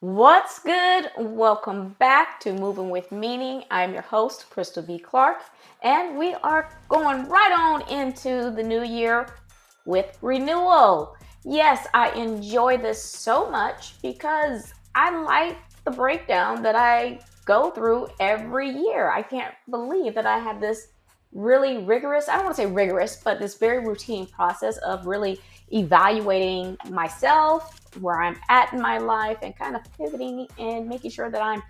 What's good? Welcome back to Moving with Meaning. I'm your host, Krystal B. And we are going right on into the new year with renewal. Yes, I enjoy this so much because I like the breakdown that I go through every year. I can't believe that I have this really rigorous, I don't want to say rigorous, but this very routine process of really evaluating myself, where I'm at in my life, and kind of pivoting and making sure that I'm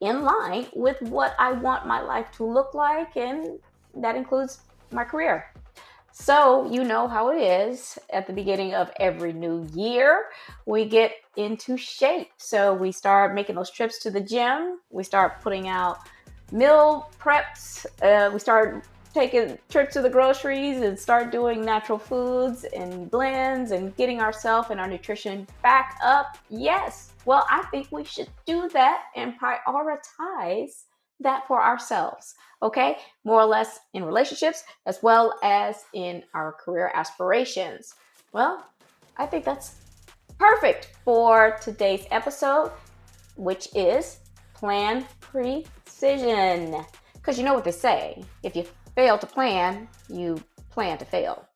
in line with what I want my life to look like. And that includes my career. So, you know how it is at the beginning of every new year, we get into shape. So, we start making those trips to the gym, we start putting out meal preps, we start taking trips to the groceries and start doing natural foods and blends and getting ourselves and our nutrition back up. Yes, well, I think we should do that and prioritize that for ourselves. Okay, more or less in relationships as well as in our career aspirations. Well, I think that's perfect for today's episode, which is plan precision. Because you know what they say, if you fail to plan, you plan to fail.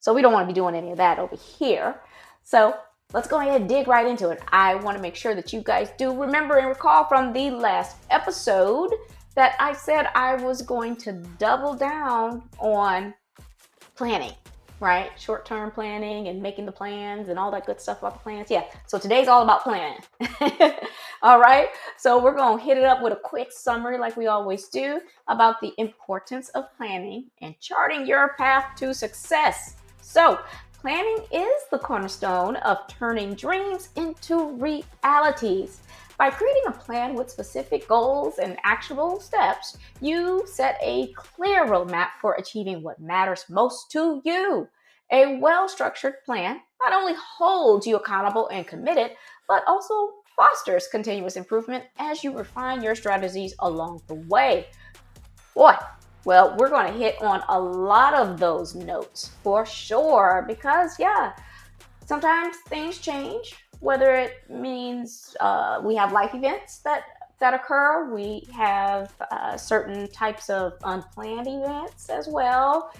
So we don't want to be doing any of that over here. So let's go ahead and dig right into it. I want to make sure that you guys do remember and recall from the last episode that I said I was going to double down on planning, right? Short-term planning and making the plans and all that good stuff about the plans. Yeah, so today's all about planning. All right, so we're going to hit it up with a quick summary like we always do about the importance of planning and charting your path to success. So planning is the cornerstone of turning dreams into realities. By creating a plan with specific goals and actionable steps, you set a clear roadmap for achieving what matters most to you. A well structured plan not only holds you accountable and committed, but also fosters continuous improvement as you refine your strategies along the way. Boy, well, we're going to hit on a lot of those notes for sure because, yeah, sometimes things change, whether it means we have life events that occur. We have certain types of unplanned events as well,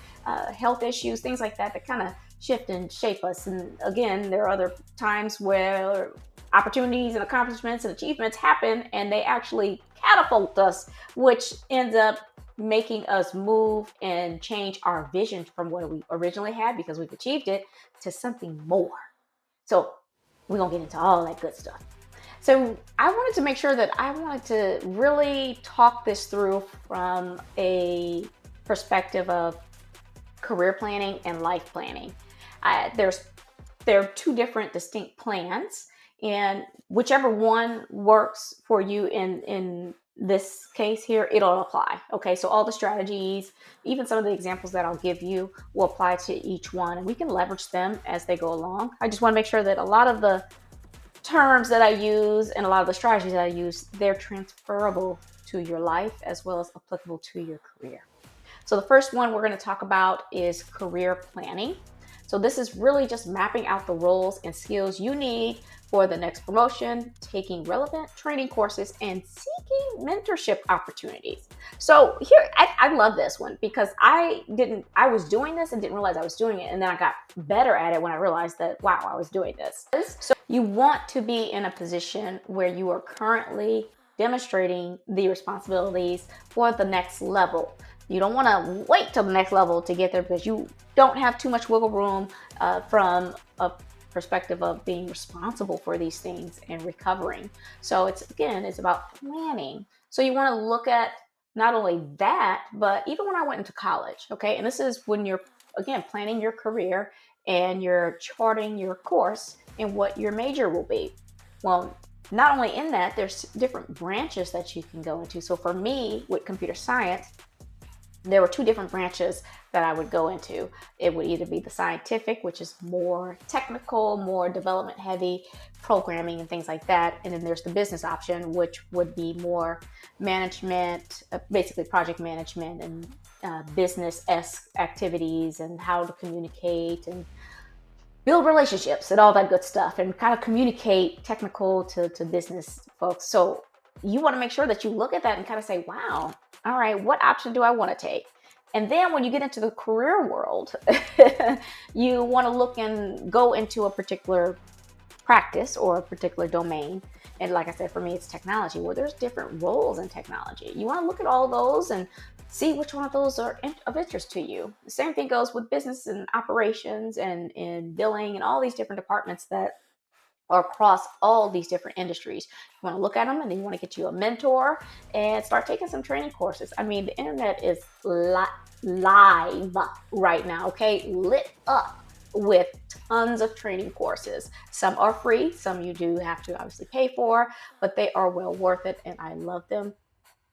health issues, things like that that kind of shift and shape us. And again, there are other times where opportunities and accomplishments and achievements happen and they actually catapult us, which ends up making us move and change our vision from what we originally had because we've achieved it to something more. So we're going to get into all that good stuff. So I wanted to make sure that I wanted to really talk this through from a perspective of career planning and life planning. There are two different distinct plans, and whichever one works for you in this case here, it'll apply. Okay, so all the strategies, even some of the examples that I'll give you, will apply to each one, and we can leverage them as they go along. I just want to make sure that a lot of the terms that I use and a lot of the strategies that I use, they're transferable to your life as well as applicable to your career. So the first one we're going to talk about is career planning. So this is really just mapping out the roles and skills you need for the next promotion, taking relevant training courses, and seeking mentorship opportunities. So here, I love this one because I was doing this and didn't realize I was doing it. And then I got better at it when I realized that, wow, I was doing this. So you want to be in a position where you are currently demonstrating the responsibilities for the next level. You don't want to wait till the next level to get there because you don't have too much wiggle room from a perspective of being responsible for these things and recovering. So it's about planning. So you want to look at not only that, but even when I went into college, okay, and this is when you're, again, planning your career and you're charting your course and what your major will be. Well, not only in that, there's different branches that you can go into. So for me, with computer science, there were two different branches that I would go into. It would either be the scientific, which is more technical, more development heavy, programming and things like that. And then there's the business option, which would be more management, basically project management and business-esque activities and how to communicate and build relationships and all that good stuff, and kind of communicate technical to business folks. So you want to make sure that you look at that and kind of say, wow, all right, what option do I want to take? And then when you get into the career world, you want to look and go into a particular practice or a particular domain. And like I said, for me, it's technology, where there's different roles in technology. You want to look at all those and see which one of those are of interest to you. The same thing goes with business and operations and in billing and all these different departments that are across all these different industries. You want to look at them, and then you want to get you a mentor and start taking some training courses. I mean, the internet is live right now, okay? Lit up with tons of training courses. Some are free, some you do have to obviously pay for, but they are well worth it, and I love them,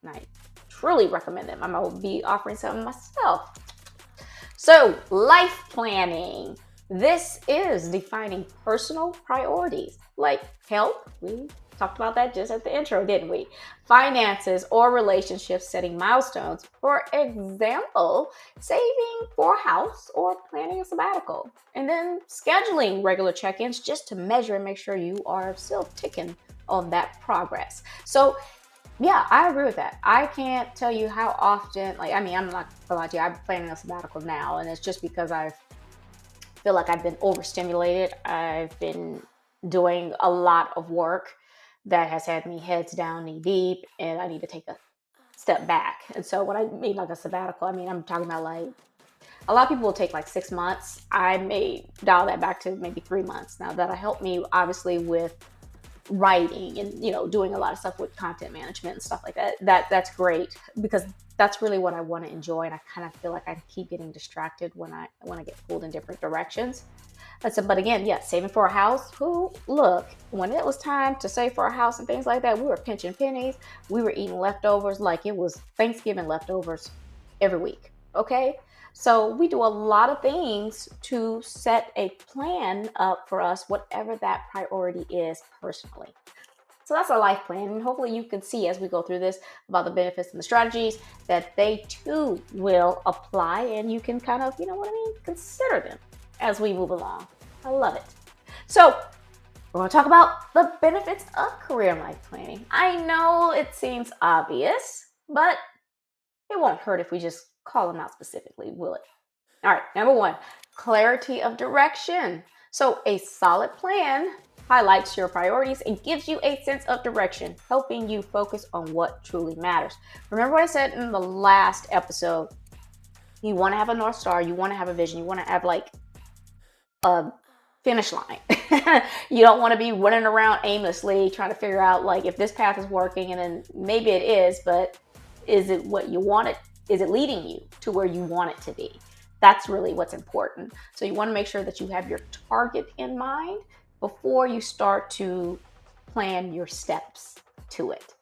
and I truly recommend them. I'm going to be offering some myself. So, life planning. This is defining personal priorities like health. We talked about that just at the intro, didn't we? Finances or relationships, setting milestones. For example, saving for a house or planning a sabbatical. And then scheduling regular check-ins just to measure and make sure you are still ticking on that progress. So yeah, I agree with that. I can't tell you how often, like, I mean, I'm not gonna lie to you, I'm planning a sabbatical now, and it's just because I feel like I've been overstimulated. I've been doing a lot of work that has had me heads down, knee deep, and I need to take a step back. And so, when I mean like a sabbatical, I mean, I'm talking about like a lot of people will take like 6 months. I may dial that back to maybe 3 months. Now, that'll help me obviously with writing and doing a lot of stuff with content management and stuff like that's great, because that's really what I want to enjoy, and I kind of feel like I keep getting distracted when I get pulled in different directions. I said, but again, yeah, saving for a house. Who look, when it was time to save for a house and things like that, we were pinching pennies. We were eating leftovers like it was Thanksgiving leftovers every week. Okay, so we do a lot of things to set a plan up for us, whatever that priority is personally. So that's a life plan. And hopefully you can see as we go through this about the benefits and the strategies that they too will apply, and you can kind of, consider them as we move along. I love it. So we're going to talk about the benefits of career and life planning. I know it seems obvious, but it won't hurt if we just call them out specifically, will it? All right, number one, clarity of direction. So a solid plan highlights your priorities and gives you a sense of direction, helping you focus on what truly matters. Remember what I said in the last episode? You want to have a North Star, you want to have a vision, you want to have like a finish line. You don't want to be running around aimlessly trying to figure out like if this path is working, and then maybe it is, but is it what you want it? Is it leading you to where you want it to be? That's really what's important. So you want to make sure that you have your target in mind before you start to plan your steps to it.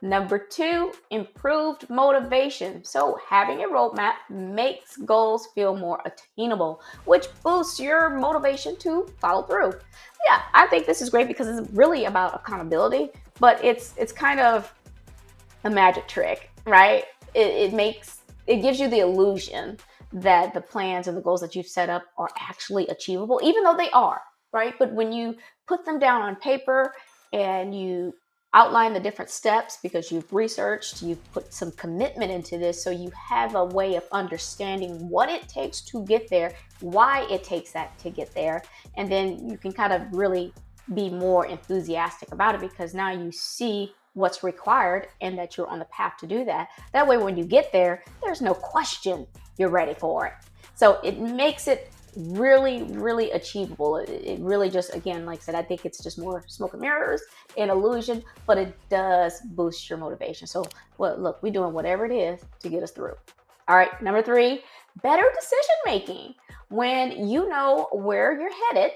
Number two, improved motivation. So having a roadmap makes goals feel more attainable, which boosts your motivation to follow through. Yeah, I think this is great because it's really about accountability, but it's kind of a magic trick, right? It gives you the illusion that the plans and the goals that you've set up are actually achievable, even though they are, right? But when you put them down on paper and you outline the different steps, because you've researched, you've put some commitment into this, so you have a way of understanding what it takes to get there, why it takes that to get there, and then you can kind of really be more enthusiastic about it, because now you see what's required and that you're on the path to do that. That way, when you get there, there's no question you're ready for it. So it makes it really, really achievable. It really just, again, like I said, I think it's just more smoke and mirrors and illusion, but it does boost your motivation. So, well, look, we're doing whatever it is to get us through. All right, number three, better decision making. When you know where you're headed,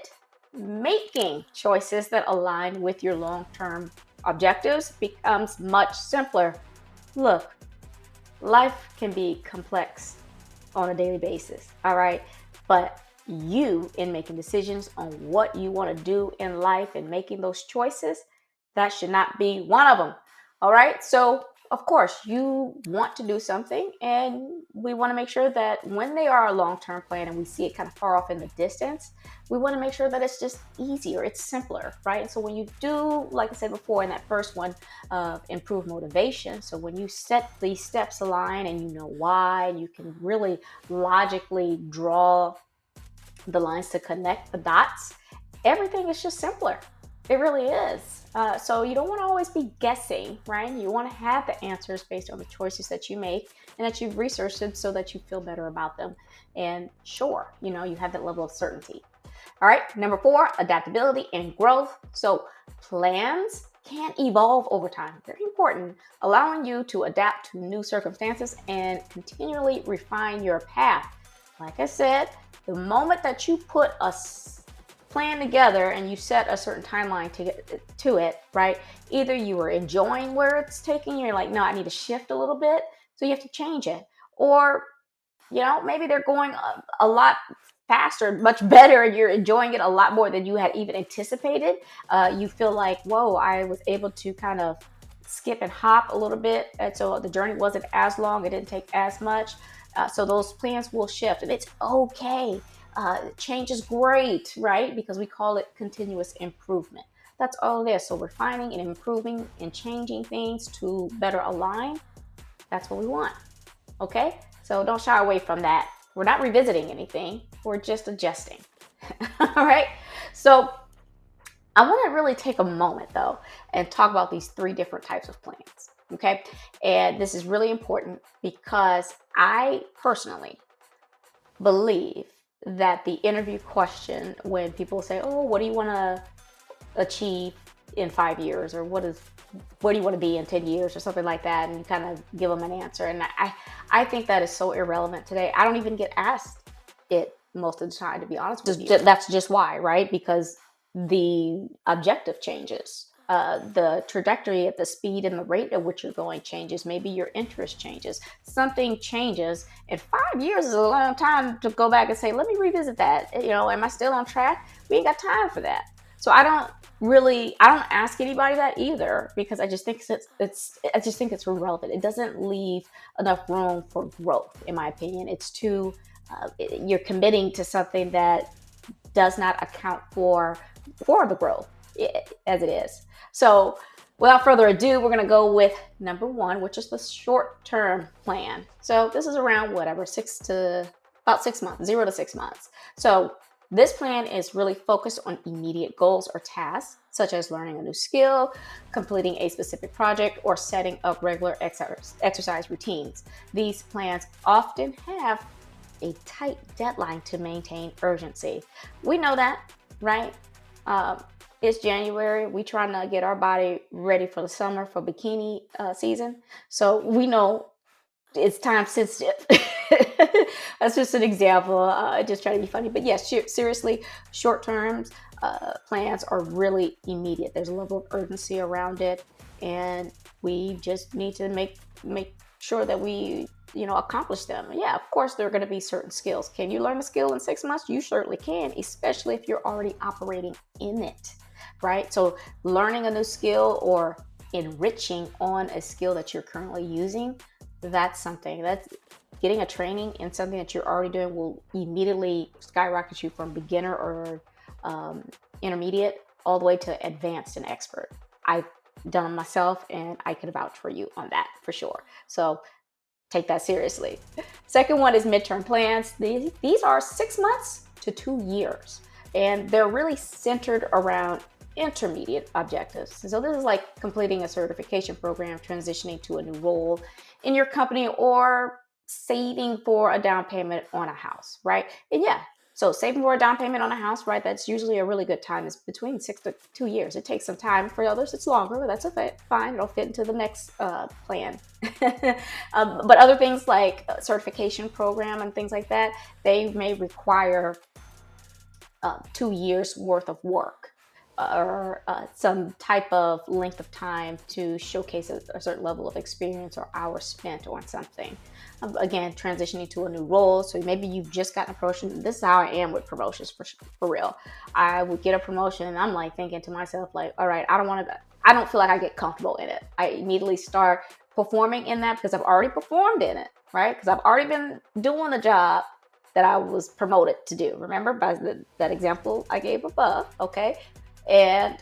making choices that align with your long-term objectives becomes much simpler. Look, life can be complex on a daily basis, all right? But you, in making decisions on what you want to do in life and making those choices, that should not be one of them, all right? So of course, you want to do something, and we want to make sure that when they are a long-term plan and we see it kind of far off in the distance, we want to make sure that it's just easier, it's simpler, right? And so when you do, like I said before in that first one, improve motivation. So when you set these steps align and you know why, and you can really logically draw the lines to connect the dots, everything is just simpler. It really is. So you don't want to always be guessing, right? You want to have the answers based on the choices that you make and that you've researched it so that you feel better about them. And sure, you have that level of certainty. All right, number 4, adaptability and growth. So plans can evolve over time. Very important, allowing you to adapt to new circumstances and continually refine your path. Like I said, the moment that you put a plan together and you set a certain timeline to get to it, right? Either you are enjoying where it's taking you, you're like, no, I need to shift a little bit, so you have to change it. Or, maybe they're going a lot faster, much better, and you're enjoying it a lot more than you had even anticipated. You feel like, whoa, I was able to kind of skip and hop a little bit, and so the journey wasn't as long, it didn't take as much. So those plans will shift, and it's okay. Change is great, right? Because we call it continuous improvement. That's all it is. So refining and improving and changing things to better align, that's what we want. Okay? So don't shy away from that. We're not revisiting anything, we're just adjusting. All right? So I want to really take a moment though and talk about these 3 different types of plans. Okay? And this is really important because I personally believe that the interview question, when people say, oh, what do you want to achieve in 5 years, or what do you want to be in 10 years, or something like that, and you kind of give them an answer. And I think that is so irrelevant today. I don't even get asked it most of the time, to be honest with you. That's just why, right? Because the objective changes. The trajectory at the speed and the rate at which you're going changes. Maybe your interest changes. Something changes. And 5 years is a long time to go back and say, let me revisit that. Am I still on track? We ain't got time for that. So I don't ask anybody that either, because I just think it's irrelevant. It doesn't leave enough room for growth, in my opinion. It's too, you're committing to something that does not account for the growth as it is. So without further ado, we're going to go with number 1, which is the short-term plan. So this is around whatever, about 6 months, 0 to 6 months. So this plan is really focused on immediate goals or tasks, such as learning a new skill, completing a specific project, or setting up regular exercise routines. These plans often have a tight deadline to maintain urgency. We know that, right? It's January. We trying to get our body ready for the summer, for bikini season. So we know it's time sensitive. That's just an example. Just trying to be funny. But yes, seriously, short term plans are really immediate. There's a level of urgency around it. And we just need to make sure that we accomplish them. Yeah, of course there are going to be certain skills. Can you learn a skill in 6 months? You certainly can, especially if you're already operating in it, right? So learning a new skill or enriching on a skill that you're currently using, that's something that's getting a training in something that you're already doing will immediately skyrocket you from beginner or intermediate all the way to advanced and expert. I've done myself, and I can vouch for you on that for sure. So take that seriously. Second one is midterm plans. These are 6 months to 2 years, and they're really centered around intermediate objectives. So this is like completing a certification program, transitioning to a new role in your company, or saving for a down payment on a house, right? And yeah, so saving for a down payment on a house, right? That's usually a really good time. It's between 6 to 2 years. It takes some time. For others, it's longer, but that's okay. Fine. It'll fit into the next plan. But other things like certification program and things like that, they may require 2 years worth of work, or some type of length of time to showcase a certain level of experience or hours spent on something. Again, transitioning to a new role. So maybe you've just gotten a promotion. This is how I am with promotions for real. I would get a promotion and I'm like thinking to myself, like, all right, I don't feel like I get comfortable in it. I immediately start performing in that because I've already performed in it, right? Because I've already been doing the job that I was promoted to do. Remember by that example I gave above, okay? And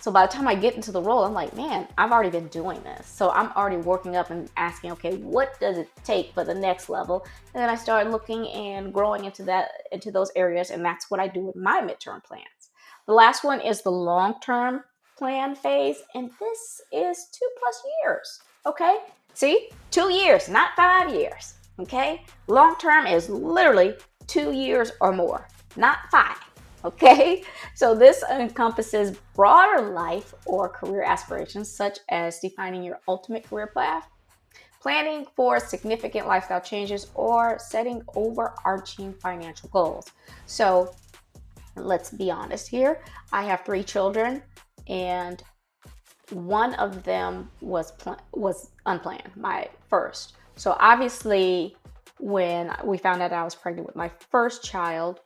so by the time I get into the role, I'm like, man, I've already been doing this. So I'm already working up and asking, okay, what does it take for the next level? And then I started looking and growing into those areas, and that's what I do with my midterm plans. The last one is the long-term plan phase, and this is 2+ years. Okay. See, 2 years, not 5 years. Okay. Long term is literally 2 years or more, not 5. Okay. So this encompasses broader life or career aspirations, such as defining your ultimate career path, planning for significant lifestyle changes, or setting overarching financial goals. So let's be honest here. I have 3 children, and one of them was unplanned, my first. So obviously, when we found out I was pregnant with my first child,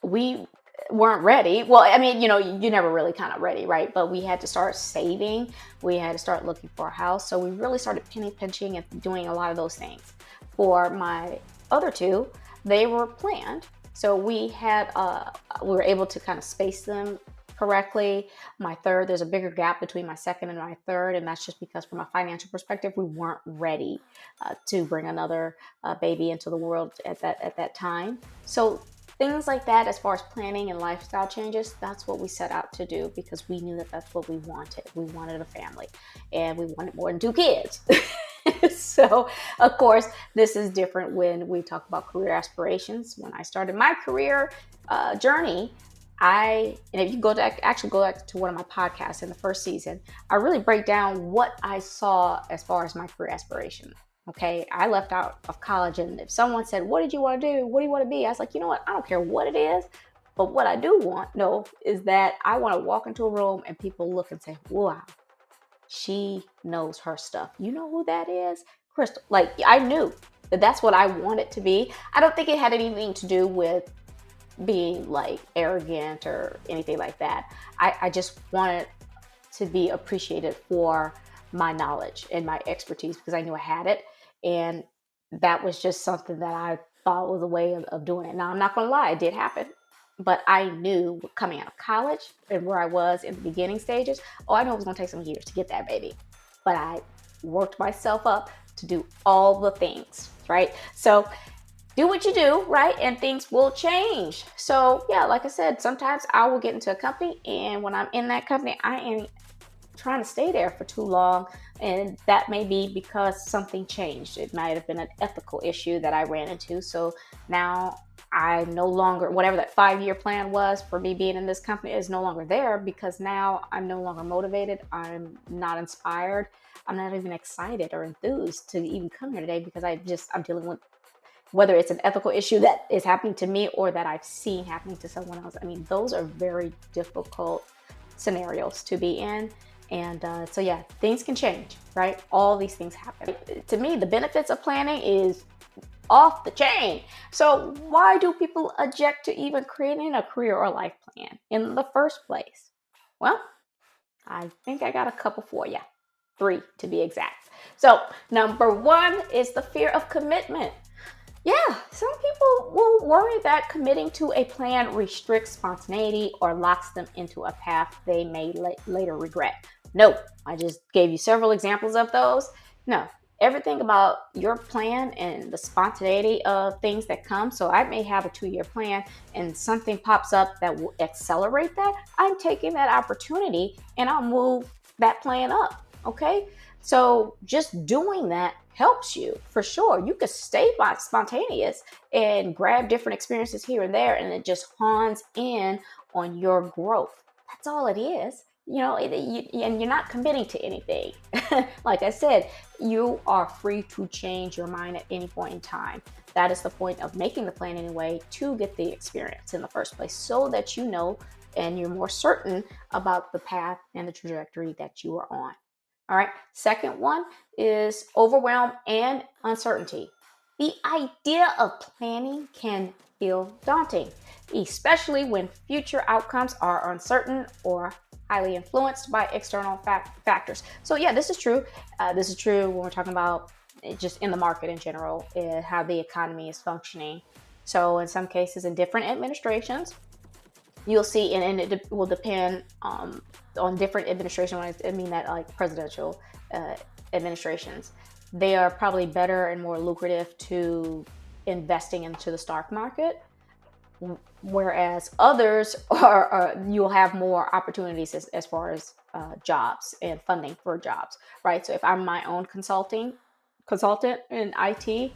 we weren't ready. Well, I mean, you're never really kind of ready, right? But we had to start saving. We had to start looking for a house. So we really started penny pinching and doing a lot of those things. For my other 2, they were planned. So we were able to kind of space them correctly. My third, there's a bigger gap between my second and my third, and that's just because from a financial perspective, we weren't ready to bring another baby into the world at that time. So things like that, as far as planning and lifestyle changes, that's what we set out to do because we knew that that's what we wanted. We wanted a family, and we wanted more than 2 kids. So, of course, this is different when we talk about career aspirations. When I started my career journey, and if you go back to one of my podcasts in the first season, I really break down what I saw as far as my career aspiration. Okay, I left out of college, and if someone said, "What did you want to do? What do you want to be?" I was like, you know what? I don't care what it is, but what I do know is that I want to walk into a room and people look and say, "Wow, she knows her stuff." You know who that is? Krystal. Like, I knew that that's what I wanted to be. I don't think it had anything to do with being like arrogant or anything like that. I just wanted to be appreciated for my knowledge and my expertise because I knew I had it. And that was just something that I thought was a way of doing it. Now, I'm not going to lie, it did happen. But I knew coming out of college and where I was in the beginning stages, I knew it was going to take some years to get that baby. But I worked myself up to do all the things, right? So do what you do, right? And things will change. So yeah, like I said, sometimes I will get into a company, and when I'm in that company, I am trying to stay there for too long, and that may be because something changed. It might have been an ethical issue that I ran into. So now I no longer, whatever that 5-year plan was for me being in this company is no longer there, because now I'm no longer motivated. I'm not inspired. I'm not even excited or enthused to even come here today because I'm dealing with whether it's an ethical issue that is happening to me or that I've seen happening to someone else. I mean, those are very difficult scenarios to be in. And so, yeah, things can change, right? All these things happen. To me, the benefits of planning is off the chain. So why do people object to even creating a career or life plan in the first place? Well, I think I got a couple for you. 3 to be exact. So number 1 is the fear of commitment. Yeah, some people will worry that committing to a plan restricts spontaneity or locks them into a path they may later regret. No, I just gave you several examples of those. No, everything about your plan and the spontaneity of things that come. So I may have a 2-year plan and something pops up that will accelerate that. I'm taking that opportunity and I'll move that plan up. Okay. So just doing that helps you for sure. You could stay spontaneous and grab different experiences here and there, and it just hones in on your growth. That's all it is. And you're not committing to anything. Like I said, you are free to change your mind at any point in time. That is the point of making the plan anyway, to get the experience in the first place, so that you know and you're more certain about the path and the trajectory that you are on. All right. Second one is overwhelm and uncertainty. The idea of planning can feel daunting. especially when future outcomes are uncertain or highly influenced by external factors. So yeah, this is true. This is true when we're talking about just in the market in general, how the economy is functioning. So in some cases, in different administrations, you'll see, and it will depend on different administrations. I mean that like presidential administrations, they are probably better and more lucrative to investing into the stock market, whereas others are you'll have more opportunities as far as jobs and funding for jobs, right? So if I'm my own consultant in IT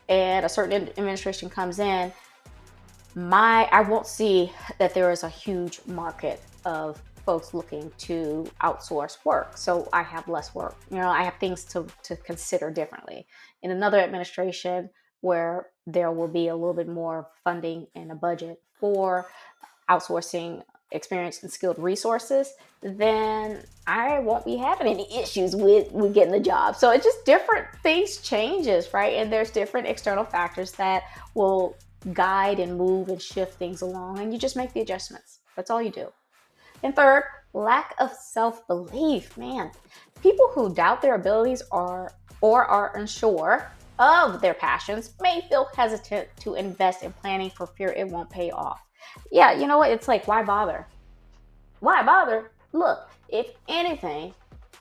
and a certain administration comes in, I won't see that there is a huge market of folks looking to outsource work. So I have less work. I have things to consider differently. In another administration where there will be a little bit more funding and a budget for outsourcing experienced and skilled resources, then I won't be having any issues with getting the job. So it's just different things changes, right? And there's different external factors that will guide and move and shift things along, and you just make the adjustments. That's all you do. And third, lack of self-belief. Man, people who doubt their abilities or are unsure of their passions may feel hesitant to invest in planning for fear it won't pay off. Yeah, you know what? It's like, why bother? Why bother? Look, if anything,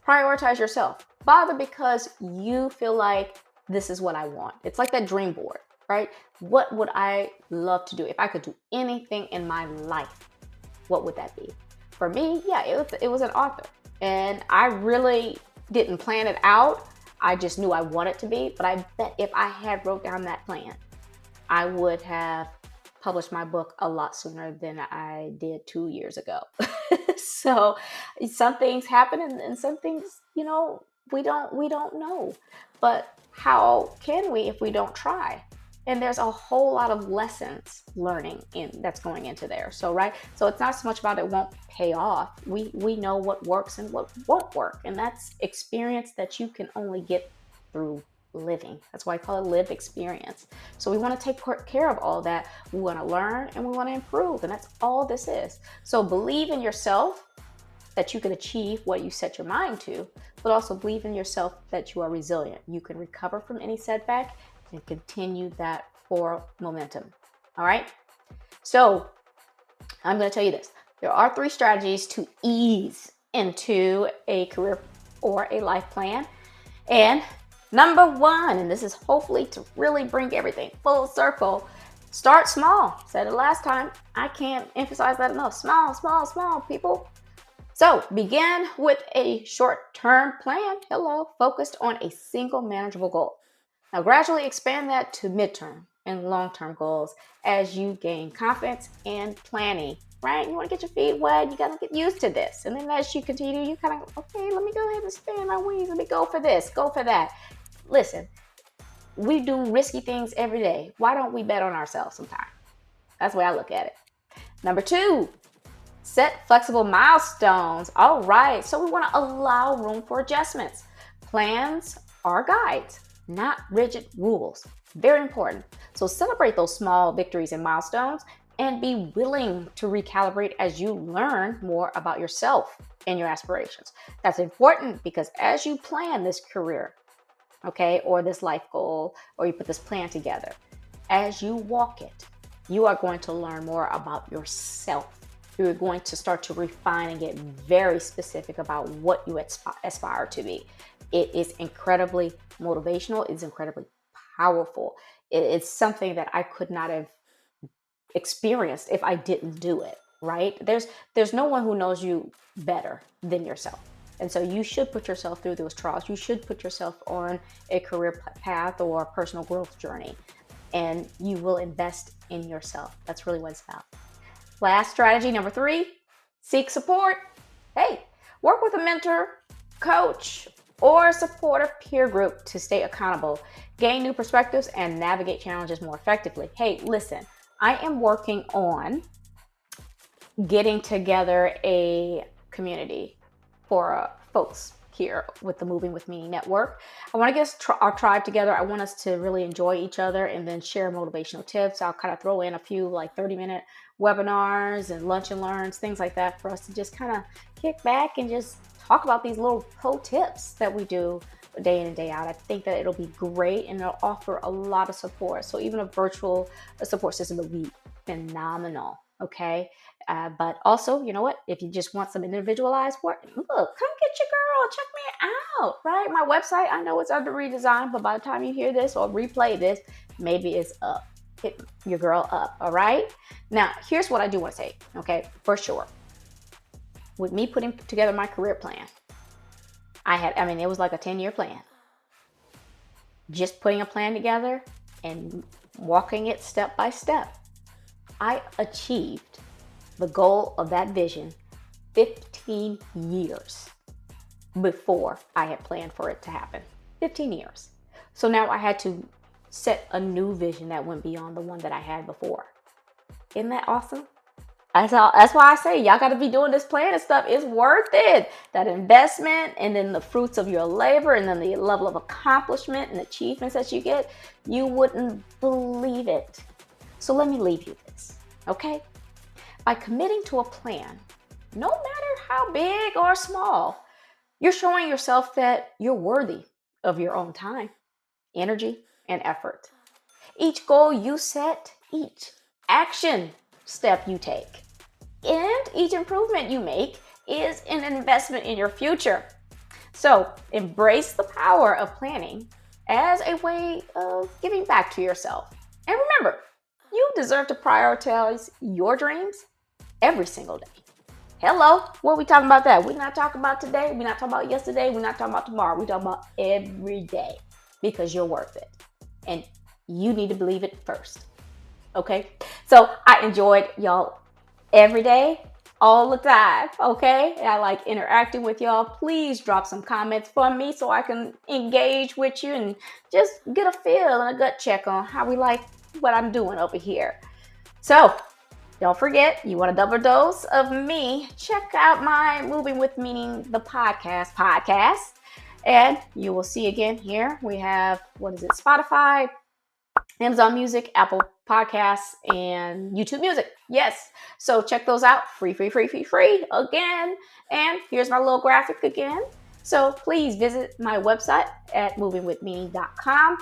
prioritize yourself. Bother because you feel like this is what I want. It's like that dream board, right? What would I love to do? If I could do anything in my life, what would that be? For me, yeah, it was an author. And I really didn't plan it out. I just knew I wanted to be. But I bet if I had wrote down that plan, I would have published my book a lot sooner than I did 2 years ago. So some things happen, and some things, we don't know. But how can we if we don't try? And there's a whole lot of lessons learning that's going into there. So right, so it's not so much about it won't pay off. We know what works and what won't work, and that's experience that you can only get through living. That's why I call it lived experience. So we want to take care of all that. We want to learn and we want to improve, and that's all this is. So believe in yourself that you can achieve what you set your mind to, but also believe in yourself that you are resilient. You can recover from any setback and continue that forward momentum. All right. So I'm going to tell you this. There are 3 strategies to ease into a career or a life plan. And number 1, and this is hopefully to really bring everything full circle, start small. Said it last time. I can't emphasize that enough. Small, small, small, people. So begin with a short-term plan, focused on a single manageable goal. Now gradually expand that to midterm and long-term goals as you gain confidence and planning, right? You want to get your feet wet, you got to get used to this. And then as you continue, you kind of, okay, let me go ahead and spin my wings. Let me go for this, go for that. Listen, we do risky things every day. Why don't we bet on ourselves sometime? That's the way I look at it. Number 2, set flexible milestones. All right, so we want to allow room for adjustments. Plans are guides, not rigid rules. Very important. So celebrate those small victories and milestones and be willing to recalibrate as you learn more about yourself and your aspirations. That's important because as you plan this career, okay, or this life goal, or you put this plan together, as you walk it, you are going to learn more about yourself. You're going to start to refine and get very specific about what you aspire to be. It is incredibly motivational. It's incredibly powerful. It's something that I could not have experienced if I didn't do it, right? There's no one who knows you better than yourself. And so you should put yourself through those trials. You should put yourself on a career path or a personal growth journey, and you will invest in yourself. That's really what it's about. Last strategy, number 3, seek support. Hey, work with a mentor, coach, or supportive peer group to stay accountable, gain new perspectives, and navigate challenges more effectively. Hey, listen, I am working on getting together a community for folks here with the Moving with Meaning Network. I want to get our tribe together. I want us to really enjoy each other and then share motivational tips. I'll kind of throw in a few like 30-minute webinars and lunch and learns, things like that, for us to just kind of kick back and just talk about these little pro tips that we do day in and day out. I think that it'll be great and it'll offer a lot of support. So even a virtual support system will be phenomenal. Okay. But also, you know what? If you just want some individualized work, look, come get your girl. Check me out, right? My website, I know it's under redesign, but by the time you hear this or replay this, maybe it's up. Hit your girl up. All right. Now, here's what I do want to say. Okay. For sure. With me putting together my career plan, it was like a 10-year plan. Just putting a plan together and walking it step by step. I achieved the goal of that vision 15 years before I had planned for it to happen. 15 years. So now I had to set a new vision that went beyond the one that I had before. Isn't that awesome? That's why I say y'all got to be doing this planning stuff. It's worth it. That investment and then the fruits of your labor and then the level of accomplishment and achievements that you get, you wouldn't believe it. So let me leave you this, okay? By committing to a plan, no matter how big or small, you're showing yourself that you're worthy of your own time, energy, and effort. Each goal you set, each action step you take, and each improvement you make is an investment in your future. So embrace the power of planning as a way of giving back to yourself. And remember, you deserve to prioritize your dreams every single day. Hello, what are we talking about that? We're not talking about today. We're not talking about yesterday. We're not talking about tomorrow. We're talking about every day because you're worth it. And you need to believe it first. Okay? So I enjoyed y'all every day, all the time, okay? I like interacting with y'all. Please drop some comments for me so I can engage with you and just get a feel and a gut check on how we like what I'm doing over here. So don't forget, you want a double dose of me, check out my Moving with Meaning, the podcast. And you will see again here, we have, Spotify, Amazon Music, Apple Podcasts, and YouTube Music. Yes. So check those out. Free again. And here's my little graphic again. So please visit my website at movingwithmeaning.com.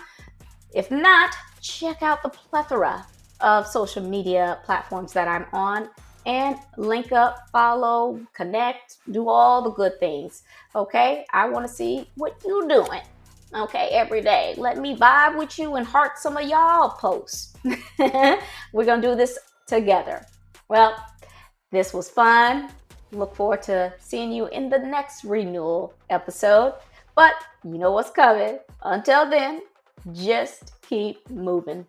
If not, check out the plethora of social media platforms that I'm on and link up, follow, connect, do all the good things. Okay. I want to see what you're doing. Okay, every day. Let me vibe with you and heart some of y'all posts. We're going to do this together. Well, this was fun. Look forward to seeing you in the next renewal episode. But you know what's coming. Until then, just keep moving.